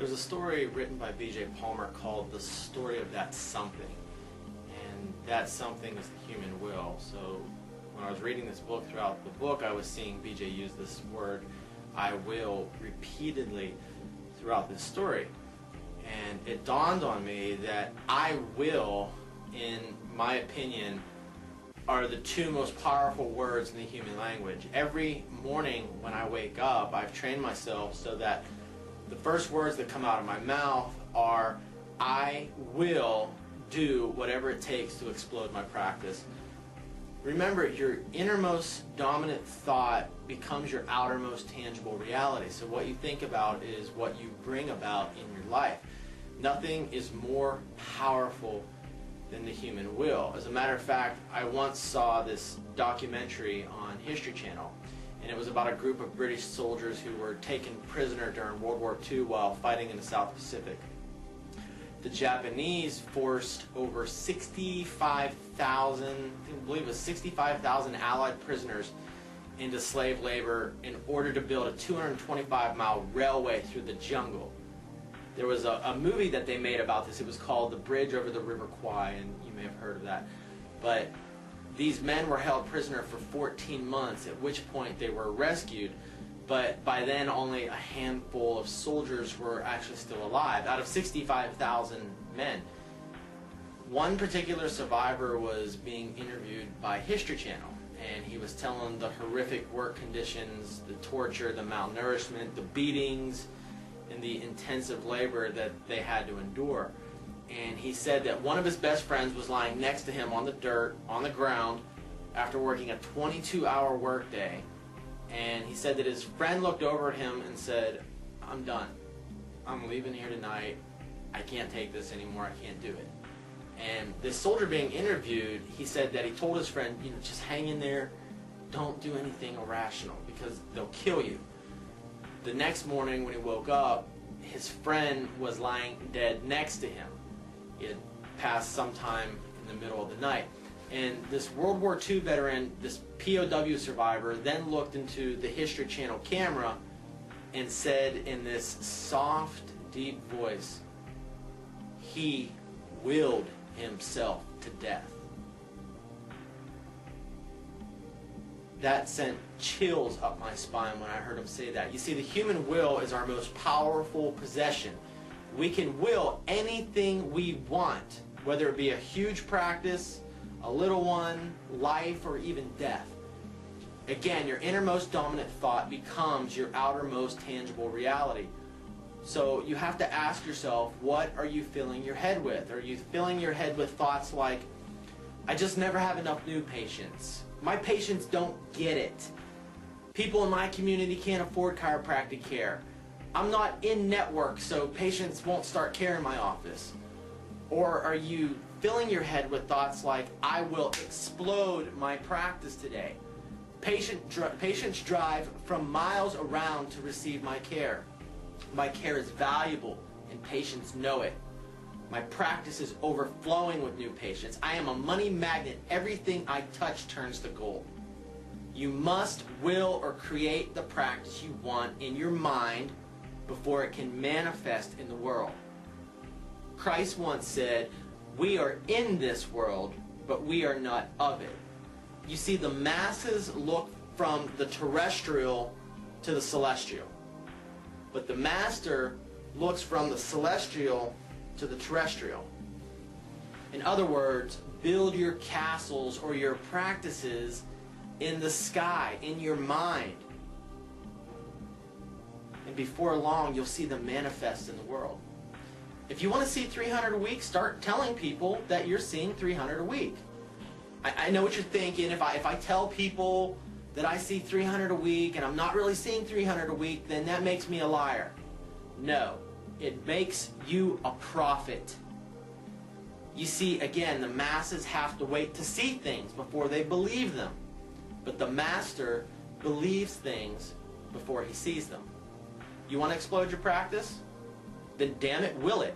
There's a story written by B.J. Palmer called The Story of That Something. And that something is the human will. So when I was reading this book, throughout the book I was seeing B.J. use this word, I will, repeatedly throughout this story. And it dawned on me that I will, in my opinion, are the two most powerful words in the human language. Every morning when I wake up, I've trained myself so that the first words that come out of my mouth are, I will do whatever it takes to explode my practice. Remember, your innermost dominant thought becomes your outermost tangible reality. So what you think about is what you bring about in your life. Nothing is more powerful than the human will. As a matter of fact, I once saw this documentary on History Channel, and it was about a group of British soldiers who were taken prisoner during World War II while fighting in the South Pacific. The Japanese forced over 65,000, I believe it was 65,000 Allied prisoners into slave labor in order to build a 225-mile railway through the jungle. There was a movie that they made about this. It was called The Bridge Over the River Kwai, and you may have heard of that. But these men were held prisoner for 14 months, at which point they were rescued. But by then, only a handful of soldiers were actually still alive, out of 65,000 men. One particular survivor was being interviewed by History Channel, and he was telling the horrific work conditions, the torture, the malnourishment, the beatings, and the intensive labor that they had to endure. And he said that one of his best friends was lying next to him on the dirt, on the ground, after working a 22-hour workday. And he said that his friend looked over at him and said, I'm done. I'm leaving here tonight. I can't take this anymore. I can't do it. And this soldier being interviewed, he said that he told his friend, just hang in there. Don't do anything irrational because they'll kill you. The next morning when he woke up, his friend was lying dead next to him. He had passed sometime in the middle of the night. And this World War II veteran, this POW survivor, then looked into the History Channel camera and said in this soft, deep voice, he willed himself to death. That sent chills up my spine when I heard him say that. You see, the human will is our most powerful possession. We can will anything we want, whether it be a huge practice, a little one, life, or even death. Again, your innermost dominant thought becomes your outermost tangible reality. So you have to ask yourself, what are you filling your head with? Are you filling your head with thoughts like, I just never have enough new patients. My patients don't get it. People in my community can't afford chiropractic care. I'm not in network, so patients won't start care in my office. Or are you filling your head with thoughts like, I will explode my practice today. Patients drive from miles around to receive my care. My care is valuable, and patients know it. My practice is overflowing with new patients. I am a money magnet. Everything I touch turns to gold. You must will or create the practice you want in your mind before it can manifest in the world. Christ once said, we are in this world, but we are not of it. You see, the masses look from the terrestrial to the celestial. But the master looks from the celestial to the terrestrial. In other words, build your castles or your practices in the sky, in your mind. And before long, you'll see them manifest in the world. If you want to see 300 a week, start telling people that you're seeing 300 a week. I know what you're thinking. If I tell people that I see 300 a week and I'm not really seeing 300 a week, then that makes me a liar. No, it makes you a prophet. You see, again, the masses have to wait to see things before they believe them. But the master believes things before he sees them. You want to explode your practice? Then damn it, will it.